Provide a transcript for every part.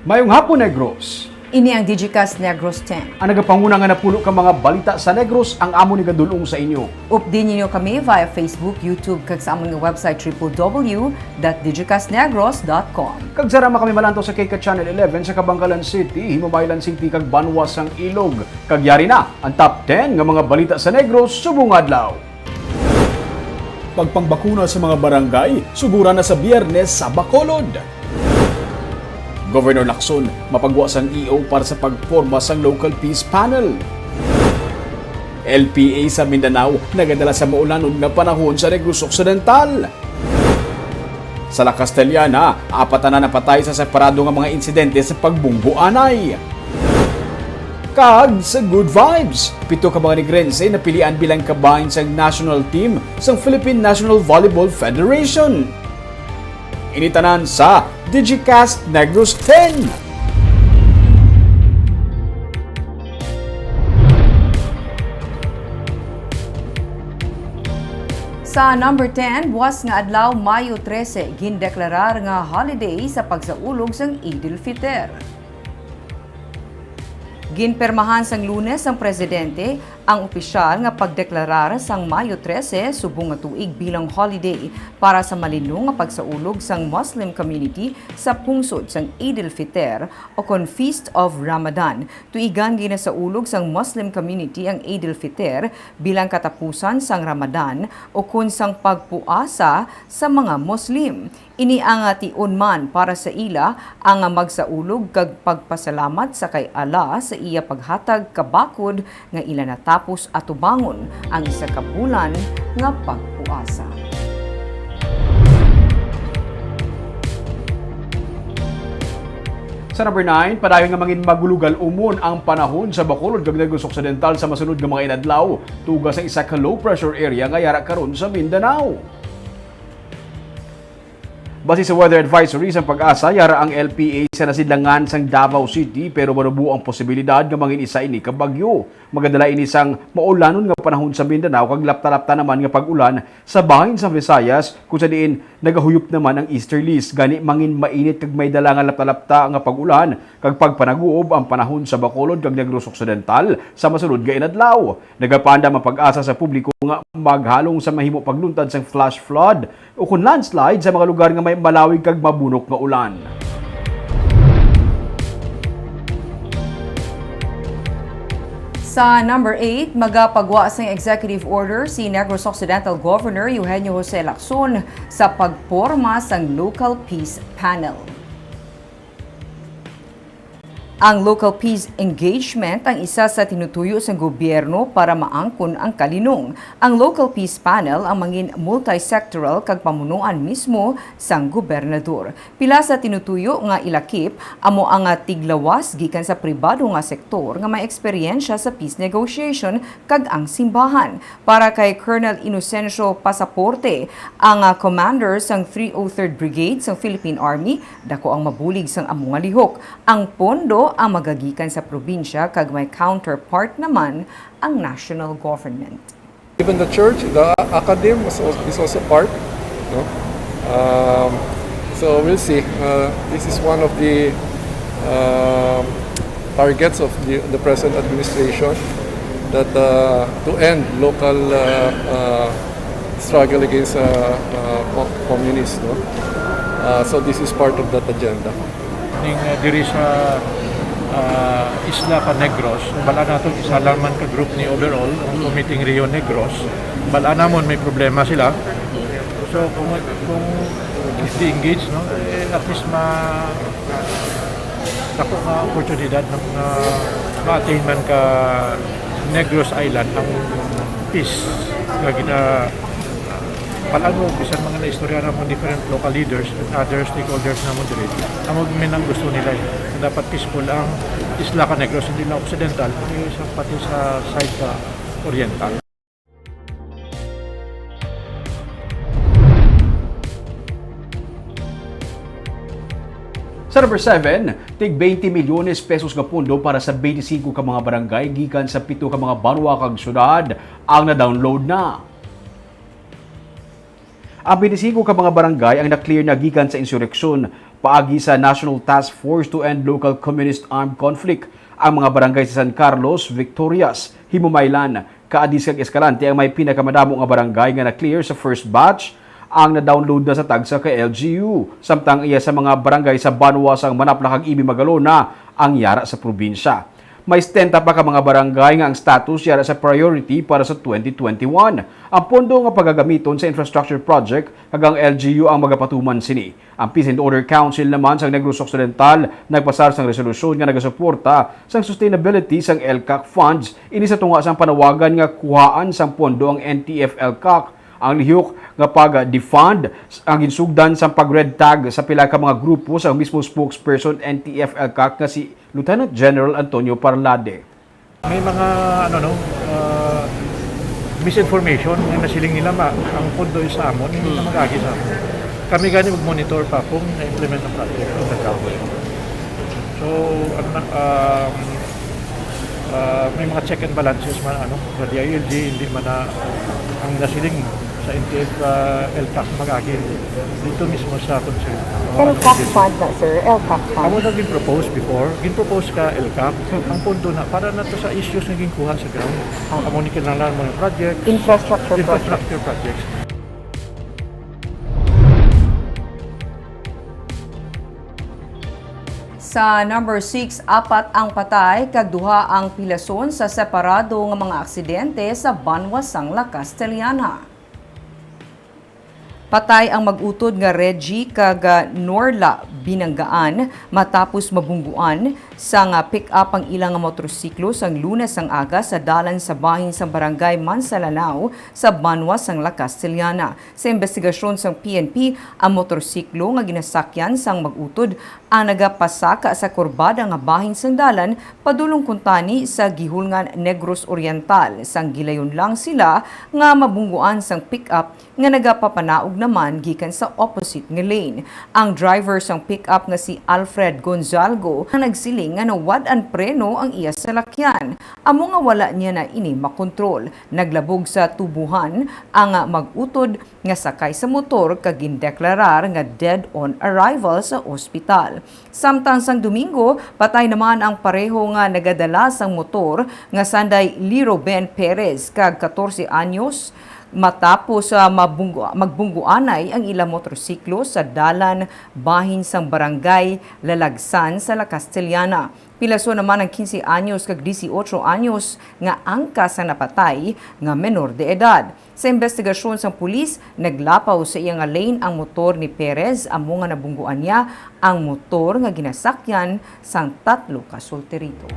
Mayong hapon, Negros. Ini ang Digicast Negros X. Ang nagapanguna nga napulo ka mga balita sa Negros ang amo ni gadulong sa inyo. Updin niyo kami via Facebook, YouTube, kag sa among website www.digicastnegros.com. Kag sarama kami malantaw sa Kika Channel 11 sa Kabangkalan City, Himabaylan City kag Banwasang Ilog. Kag yari na ang top 10 nga mga balita sa Negros subong adlaw. Pagpangbakuna sa mga barangay, sugura na sa Biyernes sa Bacolod. Governor Lacson, mapagwa sang EO para sa pagporma sang Local Peace Panel. LPA sa Mindanao, nagadala sa maulanod na panahon sa Negros Occidental. Sa La Castellana, 4 na napatay sa separado nga mga insidente sa pagbunggo-anay. Kag sa Good Vibes, 7 ka mga Negrense na pilian bilang kabahin sa national team sa Philippine National Volleyball Federation. Initanan sa Digicast Negros X. Sa number 10, buwas nga adlaw Mayo 13, gindeklarar nga holiday sa pagsaulog sang Eid al-Fitr. Ginpermahan sang Lunes ang presidente ang opisyal nga pagdeklarar sang Mayo 13 subong nga tuig bilang holiday para sa malinong nga pagsaulog sang Muslim community sa pungsod sang Eid al-Fitr o kon Feast of Ramadan. Tuigan ginasaulog sang Muslim community ang Eid al-Fitr bilang katapusan sang Ramadan o kon sang pagpuasa sa mga Muslim. Ini ang tion man para sa ila ang magsaulog kag pagpasalamat sa kay Allah sa iya paghatag kabakod nga ila natapos atubangon ang isa ka bulan nga pagpuasa. Sa number 9, padayon nga mangin magulugal umon ang panahon sa Bacolod kag Negros Occidental sa masunod nga mga inadlaw tuga sa isa ka low pressure area nga yara karon sa Mindanao. Base sa weather advisory sa pag-asa, yara ang LPA sa nasidlangan sang Davao City pero marubo ang posibilidad nga mangin isa ini ka bagyo. Magadala ini sang maulanon nga panahon sa Mindanao kag lapta-lapta naman nga pag-ulan sa bahin sa Visayas kung sa diin nagahuyop naman ang easterlies. Gani mangin mainit kag may dala nga lapta-lapta nga pag-ulan kag pagpanaguob ang panahon sa Bacolod kag Negros Occidental sa masunod nga inadlaw. Nagapanda ang pag-asa sa publiko nga maghalong sa mahimo pagluntad sang flash flood o kun landslide sa mga lugar nga may malawig kag mabunok nga ulan. Sa number 8, magapagwa sang executive order si Negros Occidental Governor Eugenio Jose Lacson sa pagporma sang Local Peace Panel. Ang Local Peace Engagement ang isa sa tinutuyo sa gobyerno para maangkon ang kalinong. Ang Local Peace Panel ang mangin multi-sectoral kag pamunuan mismo sang gobernador. Pila sa tinutuyo nga ilakip amo ang tiglawas gikan sa pribado nga sektor nga may eksperyensya sa peace negotiation kag ang simbahan. Para kay Colonel Inocencio Pasaporte, ang commander sang 303rd Brigade sang Philippine Army, dako ang mabulig sang among lihok. Ang pondo ang magagikan sa probinsya kag may counterpart naman ang national government. Even the church, the academe is also part. No? So we'll see. This is one of the targets of the present administration that to end local struggle against communists. No? So this is part of that agenda. Diri sa Isla ka Negros, bala nato isa lang man ka group ni overall ang committing Rio Negros, bala namon may problema sila. So kung di-engage, no, at least dako nga oportunidad na ma-attain man ka Negros Island ang peace nga palano bisan mga naistorya namon different local leaders and other stakeholders namon diri. Amo min ang gusto nila dapat peaceful ang Isla ka Negros, hindi lang occidental, pati sa side ka oriental. Sa number 7, tig 20 milyones pesos nga pundo para sa 25 ka mga barangay gikan sa 7 ka mga banwa kag syudad ang na-download na. Ang 25 ka mga barangay ang na-clear na gikan sa insureksyon Paagi sa National Task Force to End Local Communist Armed Conflict, ang mga barangay sa San Carlos, Victorias, Himumaylan, Kaadis kag Escalante ang may pinakamadamo nga barangay nga na-clear sa first batch ang na-download na sa tagsa kay LGU. Samtang iya sa mga barangay sa Banwas ang Manapla kag Ibi Magalona ang yara sa probinsya. May 70 pa ka mga barangay nga ang status yara sa priority para sa 2021. Ang pondo nga pagagamiton sa infrastructure project kag ang LGU ang magapatuman sini. Ang Peace and Order Council naman sa Negros Occidental nagpasar sang resolusyon nga nagasuporta sa sustainability sang LCAC funds ini sa tunga sang panawagan nga kuhaan sang pondo ang NTF-LCAC. Ang lihok nga pag-defund ang ginsugdan sa pag-red tag sa pila ka mga grupo sa mismo spokesperson NTF-LCAC nga si Lieutenant General Antonio Parlade. May mga misinformation na nasiling nila ang pondo sa amon, hindi na mag-agi sa amon. Kami gani mag-monitor pa kung na-implement ang project o nag-gawin. So, may mga check and balances man sa DILG, hindi man na ang nasiling sa NTF LCAC mag-agi dito mismo sa concern. LCAC fund na, sir? LCAC fund? Ako na gin-propose before, gin-propose ka LCAC, ang pondo na para na to sa issues na ginkuha sa ground. Kamunikin lang lang mga projects, infrastructure projects. Sa number 6, apat ang patay kag duha ang pilason sa separado nga mga aksidente sa Banwasang La Castellana. Patay ang mag-utod nga Reggie kag Norla Binanggaan matapos mabungguan sa nga pick-up ang ilang motorsiklo sang Lunes ang aga sa dalan sa bahin sa barangay Mansalanao sa Banwas sang La Castellana. Sa investigasyon sang PNP, ang motorsiklo nga ginasakyan sang mag-utod ang nagapasaka sa kurbada nga bahin sang dalan padulong kuntani sa gihulngan Negros Oriental. Sang gilayon lang sila nga mabungguan sang pick-up nga nagapapanaog naman gikan sa opposite nga lane. Ang driver sang pick-up nga si Alfred Gonzalgo nga nagsiling nga nawad ang preno ang iya salakyan. Amo nga wala niya na ini makontrol. Naglabog sa tubuhan ang mag-utod nga sakay sa motor kag gindeklarar nga dead on arrival sa ospital. Samtang sang Domingo, patay naman ang pareho nga nagadala sang motor nga sanday Liro Ben Perez kag 14 anyos matapos magbungguanay ang ilang motorsiklo sa dalan bahin sang barangay Lalagsan sa La Castellana. Pilaso naman ang 15 anyos kag 18 anyos nga angka sa napatay nga menor de edad. Sa investigasyon sang pulis, naglapaw sa iyang lane ang motor ni Perez amo nga nabungguan niya ang motor nga ginasakyan sang 3 ka solterito.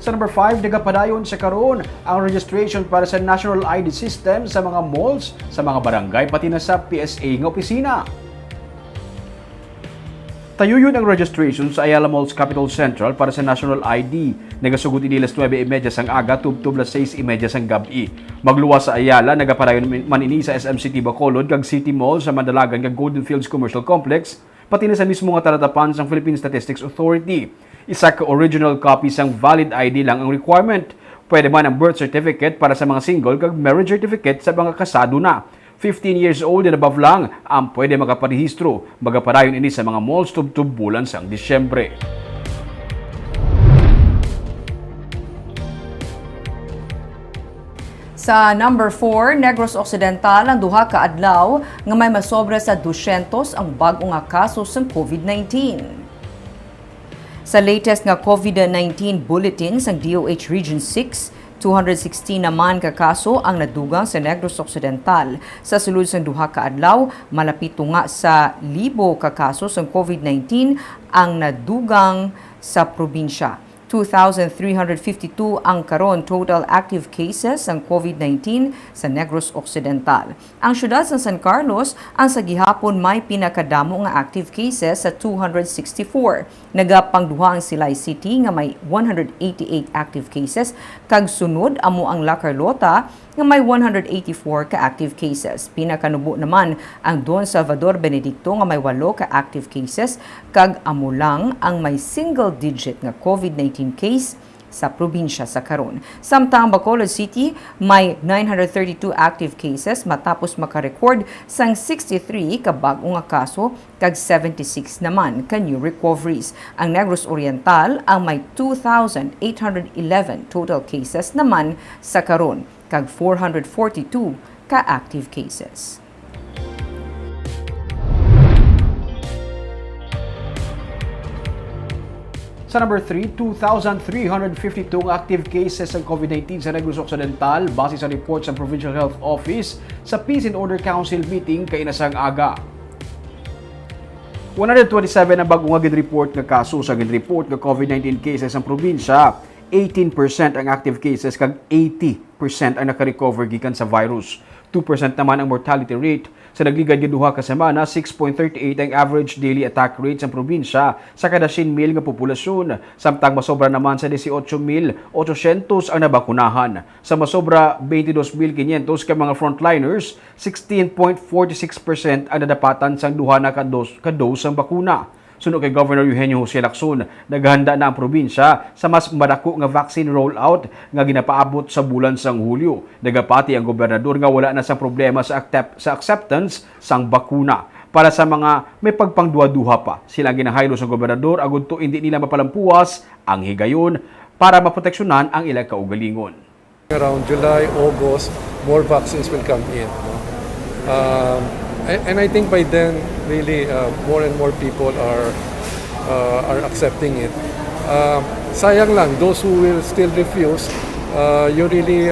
Sa number 5, nagapadayon sa karon ang registration para sa National ID System sa mga malls, sa mga barangay, pati na sa PSA nga opisina. Tayuyon ang registration sa Ayala Malls Capital Central para sa National ID. Nagasugod inilas 9:30 sang aga, tubtub las 6:30 sang gabi. Magluwas sa Ayala, nagapadayon man ini sa SM City Bacolod, kag City Mall sa Mandalagan, kag Golden Fields Commercial Complex, pati na sa mismo nga talatapan sang Philippine Statistics Authority. Isa ka original copy sang valid ID lang ang requirement. Pwede man ang birth certificate para sa mga single kag marriage certificate sa mga kasado na. 15 years old and above lang ang pwede makaparehistro. Magapadayon ini sa mga malls tub-tub bulan sang Disyembre. Sa number 4, Negros Occidental ang duha ka adlaw nga may masobra sa 200 ang bag-o nga kaso sa COVID-19. Sa latest nga COVID-19 bulletin sa DOH Region 6, 216 naman ka kaso ang nadugang sa Negros Occidental. Sa sulod sa duha ka adlaw, malapit nga sa 1,000 ka kaso sa COVID-19 ang nadugang sa probinsya. 2,352 ang karon total active cases ng COVID-19 sa Negros Occidental. Ang syudad sa San Carlos ang sa gihapon may pinakadamo nga active cases sa 264. Nagapangduha ang Silay City nga may 188 active cases kag sunod amo ang La Carlota nga may 184 ka active cases. Pinakanubo naman ang Don Salvador Benedicto nga may 8 ka active cases kag amo lang ang may single digit nga COVID-19 case sa probinsya sa karon. Samtang Bacolod City may 932 active cases matapos makarecord sang 63 ka bag-o nga kaso kag 76 naman ka new recoveries. Ang Negros Oriental ang may 2,811 total cases naman sa karon kag 442 ka active cases. Sa number 3, 2,352 active cases ng COVID-19 sa Negros Occidental base sa report sa Provincial Health Office sa Peace and Order Council meeting kay inasang aga. 127 ang bagong report nga kaso sa report nga COVID-19 cases sa probinsya. 18% ang active cases kag 80% ang naka-recover gikan sa virus. 2% naman ang mortality rate. Sa nagligad nga duha ka semana, 6.38 ang average daily attack rate sa probinsya sa kada 100,000 nga populasyon. Samtang masobra naman sa 18,800 ang nabakunahan. Sa masobra 22,500 ka mga frontliners, 16.46% ang nadapatan sang duha na ka-dose ang bakuna. Suno kay Governor Eugenio Jose Lacson, naghanda na ang probinsya sa mas madako nga vaccine rollout nga ginapaabot sa bulan sang Hulyo. Nagapati ang gobernador nga wala na sang problema sa acceptance sang bakuna. Para sa mga may pagpangduha-duha pa, sila ginahaylo sa gobernador agud to hindi nila mapalampuas ang higayon para maproteksyonan ang ilang kaugalingon. Around July, August, more vaccines will come in. No? And I think by then, really, more and more people are accepting it. Sayang lang, those who will still refuse, you're really,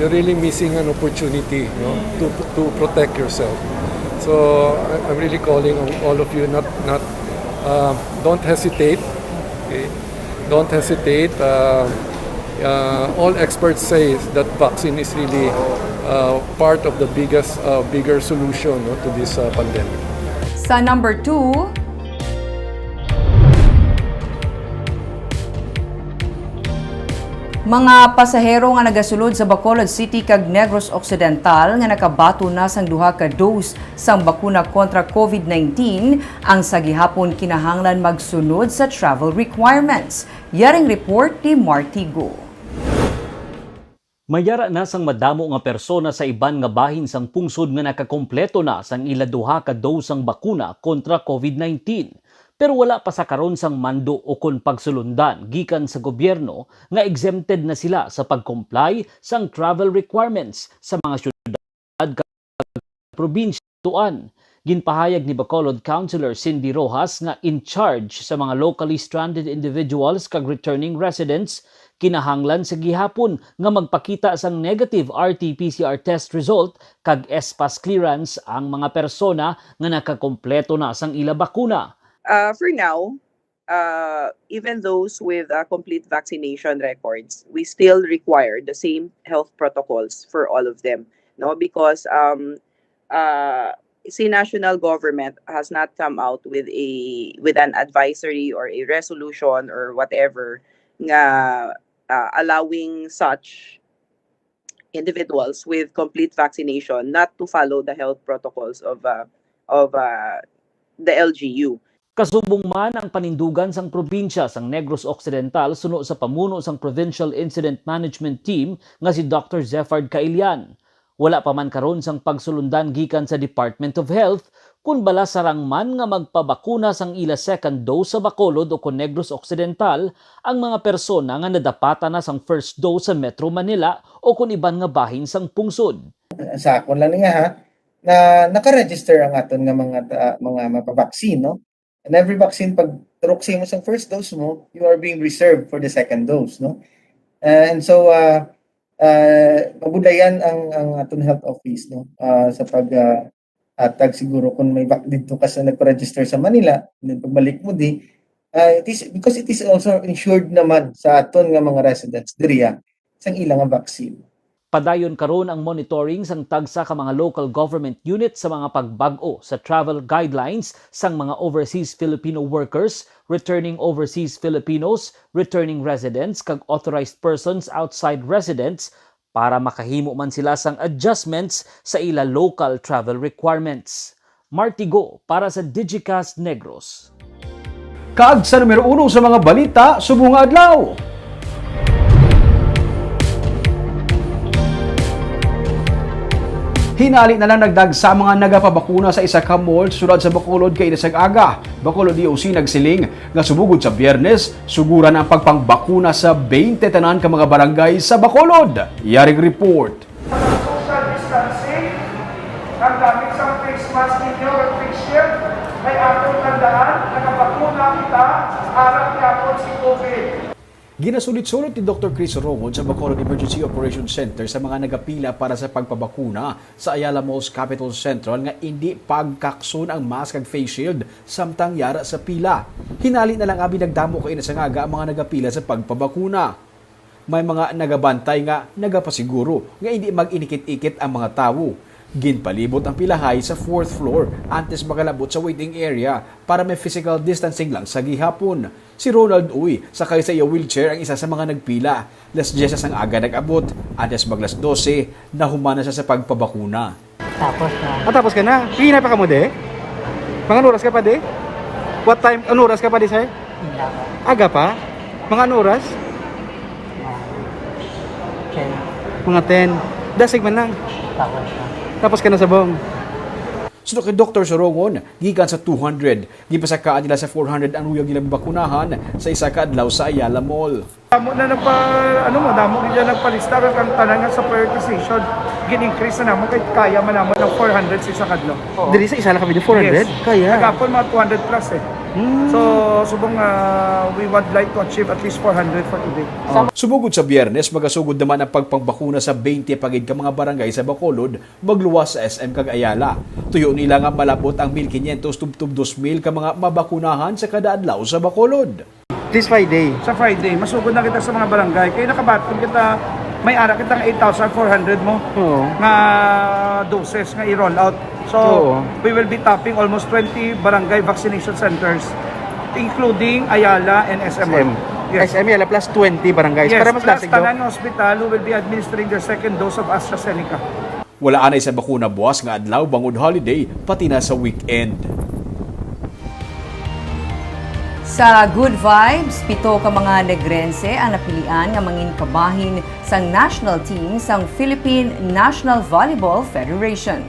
you're really missing an opportunity, to protect yourself. So I'm really calling on all of you, don't hesitate. Okay? Don't hesitate. All experts say that vaccine is really part of the bigger solution to this pandemic. Sa number 2, mga pasahero nga nagasulod sa Bacolod City kag Negros Occidental nga nakabato na sang duha ka dose sang bakuna kontra COVID-19 ang sa gihapon kinahanglan magsunod sa travel requirements. Yaring report ni Marty Go. Mayara na sang madamo nga persona sa iban nga bahin sang pungsod nga nakakompleto na sang ila duha ka dose sang bakuna kontra COVID-19. Pero wala pa sa karon sang mando o kon pagsulundan gikan sa gobyerno nga exempted na sila sa pag-comply sang travel requirements sa mga syudad kag probinsya tuan. Ginpahayag ni Bacolod Councilor Cindy Rojas nga in charge sa mga locally stranded individuals kag returning residents kinahanglan sa gihapon nga magpakita sang negative RT-PCR test result kag SPAS clearance ang mga persona nga nakakompleto na sang ila bakuna. For now, even those with complete vaccination records, we still require the same health protocols for all of them, no? Because si national government has not come out with an advisory or a resolution or whatever nga allowing such individuals with complete vaccination not to follow the health protocols of the LGU. Kasubong man ang panindugan sang probinsya sang Negros Occidental suno sa pamuno sang Provincial Incident Management Team nga si Dr. Zephard Cailian. Wala pa man karon sang pagsulundan gikan sa Department of Health kung bala sarang man nga magpabakuna sang ila second dose sa Bacolod o Negros Occidental ang mga persona nga nadapata na sang first dose sa Metro Manila o kung iban nga bahin sang pungsod. Sa akon lang nga ha, na naka-register ang aton nga mga mapabaksin, no? And every vaccine, pag turoksin mo sa first dose mo, you are being reserved for the second dose, no? And so, mabudayan ang aton health office, no? Sa atag siguro kung may dito ka sa nagpa-register sa Manila, then pagbalik mo because it is also insured naman sa aton nga mga residents diriya sang ilang nga vaccine. Padayon karon ang monitoring sang tagsa ka mga local government unit sa mga pagbag-o sa travel guidelines sang mga overseas Filipino workers, returning overseas Filipinos, returning residents kag authorized persons outside residents para makahimo man sila sang adjustments sa ila local travel requirements. Marty Go para sa Digicast Negros. Kaag sa numero 1 sa mga balita, subong nga adlaw. Hinali na lang nagdag sa mga nagapabakuna sa isa ka mall sulod sa Bacolod kay inasag aga. Bacolod DOC nagsiling nga subugod sa Biyernes, suguran ang pagpangbakuna sa 20 tanan ka mga barangay sa Bacolod. Yaring report. Social distancing, ang gamit sa face mask ninyo at face shield, ay atong tandaan, nakabakuna kita, harap yapon si COVID. Ginasulit-sulit ni Dr. Chris Romon sa Bacolod Emergency Operations Center sa mga nagapila para sa pagpabakuna sa Ayala Mall's Capital Central nga hindi pagkakson ang mask ag face shield samtang yara sa pila. Hinali na lang abi nagdamo kay nasangaga ang mga nagapila sa pagpabakuna. May mga nagabantay nga nagapasiguro nga hindi mag-inikit-ikit ang mga tawo. Ginpalibot ang pilahay sa 4th floor antes makalabot sa waiting area para may physical distancing lang sa gihapon. Si Ronald Uy sakay sa iya wheelchair ang isa sa mga nagpila. Las 10 ang aga nag-abot, antes maglas 12 na humana siya sa pagpabakuna. Tapos ka na? Pina pa ka mo de? Mga oras ka pa de? What time? Ano oras ka pa de, sir? Aga pa? Mga ano oras? Mga 10. Dasig man lang. Tapos ka na sa bong. Sunod kay Dr. Sorongon, gikan sa 200, gipasakaan nila sa 400 ang ruyag nila bakunahan sa isa ka adlaw sa Ayala Mall. Damo na damo din dyan nagpalista kang tanangan sa prioritization. Gin-increase na naman kahit kaya man naman ng 400 sa isa kadlaw. Dili sa isa lang kami de 400? Yes. Kaya. Nagapon mga 200 plus eh. So, subong we would like to achieve at least 400 for today. Sumugod sa Biyernes, magasugod naman ang pagpangbakuna sa 20 pagid ka mga barangay sa Bacolod, magluwas sa SM kag Ayala. Tuyo nila nga malabot ang 1,500 tubtub 2,000 ka mga mabakunahan sa kada adlaw sa Bacolod. This Friday. Sa Friday, masugod na kita sa mga barangay. Kaya nakabatong kita, may ara kitang 8,400 mo nga doses nga i-roll out. So, we will be tapping almost 20 barangay vaccination centers, including Ayala and SM. Yes. SM Ayala plus 20 barangays. Yes, Para mas plus lasig Tanan Hospital who will be administering their second dose of AstraZeneca. Wala anay sa bakuna buwas nga adlaw bangod holiday pati na sa weekend. Sa Good Vibes, 7 ka mga Negrense ang napilian nga mangin kabahin sang national team sang Philippine National Volleyball Federation.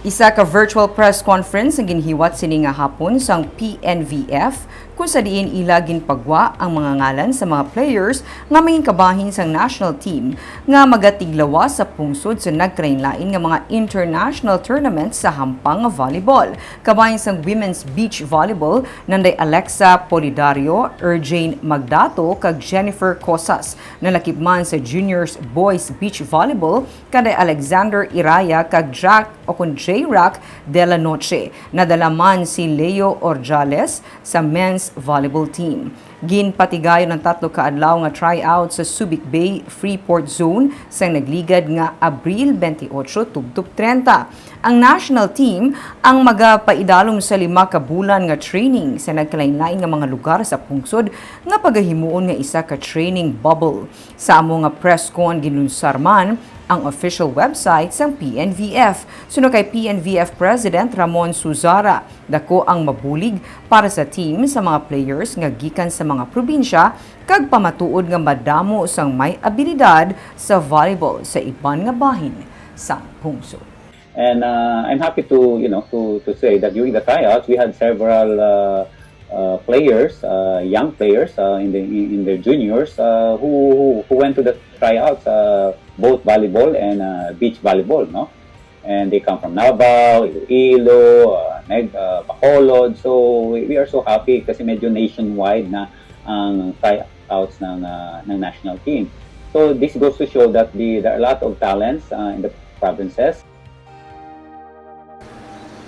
Isa ka virtual press conference ang ginhiwat sini nga hapon sang PNVF kung sa diin ila ginpagwa ang mga ngalan sa mga players nga maging kabahin sang national team nga magatiglawas sa pungsod sa nagkrainlain nga mga international tournaments sa hampang nga volleyball. Kabahin sang women's beach volleyball nanday Alexa Polidario, Erjane Magdato kag Jennifer Cosas. Nalakip man sa juniors boys beach volleyball kanday Alexander Iraya kag J-Rock de la Noche. Nadala man si Leo Orjales sa men's volleyball team. Ginpatigayon ng 3 ka adlaw nga tryout sa Subic Bay Freeport Zone sa nagligad nga Abril 28 tubtub 30. Ang national team ang magapaidalom sa 5 ka bulan nga training sa nagkalain-lain nga mga lugar sa pungsod nga pagahimuon nga isa ka training bubble. Sa amo nga press con ginunsar man ang official website sang PNVF. Suno kay PNVF President Ramon Suzara, dako ang mabulig para sa team sa mga players nga gikan sa mga probinsya kag pamatuod nga madamo sang may abilidad sa volleyball sa iban nga bahin sa pungsod. And I'm happy to to say that during the tryouts we had several players, young players in their juniors who went to the tryouts, both volleyball and beach volleyball, no? And they come from Davao, Iloilo, Bacolod. So we are so happy kasi medyo nationwide na ang tryouts ng national team. So this goes to show that there are a lot of talents in the provinces.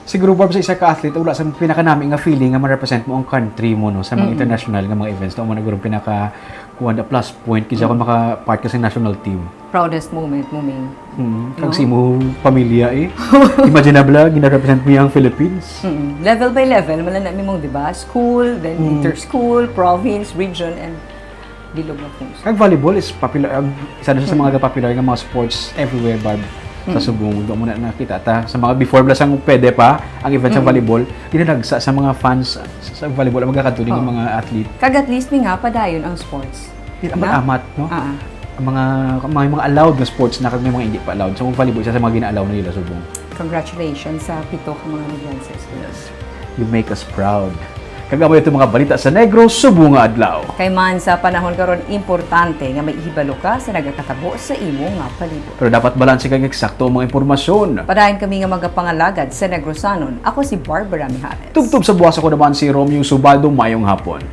Siguro Barb, sa isa ka athlete, wala sa pinaka-nami nga feeling nga ma-represent mo ang country mo no sa mga international nga mga events. Mo naguro pinaka-kuha na plus point kisa kung maka-part ka sa national team. Proudest moment mo, Ming. Kag si mo pamilya Imaginable, gina-represent mo yung Philippines. Level by level, malana mi mong, di ba? School, then inter-school, province, region, and bilog na pungsod. Kag volleyball is popular, isa na sa mga popular nga mga sports everywhere, Barb. sa Subong. Doon muna nakita. Sa mga before plus ang pwede pa, ang event sa volleyball, dinadagsa sa mga fans sa volleyball, ang magkakatulig ng mga athlete. Kag at least may nga padayon ang sports. Amat, no? Ang mga allowed na sports na kag may mga hindi pa allowed. So, kung volleyball, isa sa mga gina-allow na nila Subong. Congratulations sa 7 ka mga Negrenses. Yes. You make us proud. Kagamo ito mga balita sa Negros Subong nga adlaw. Kay man sa panahon karon importante nga may ihibalo ka sa nagakatabo sa imo nga palibot. Pero dapat balanse kang eksakto ang mga impormasyon. Padayon kami nga magapangalagad sa Negrosanon. Ako si Barbara Mijares. Tugtog sa buwas ako naman si Romeo Subaldo, mayong hapon.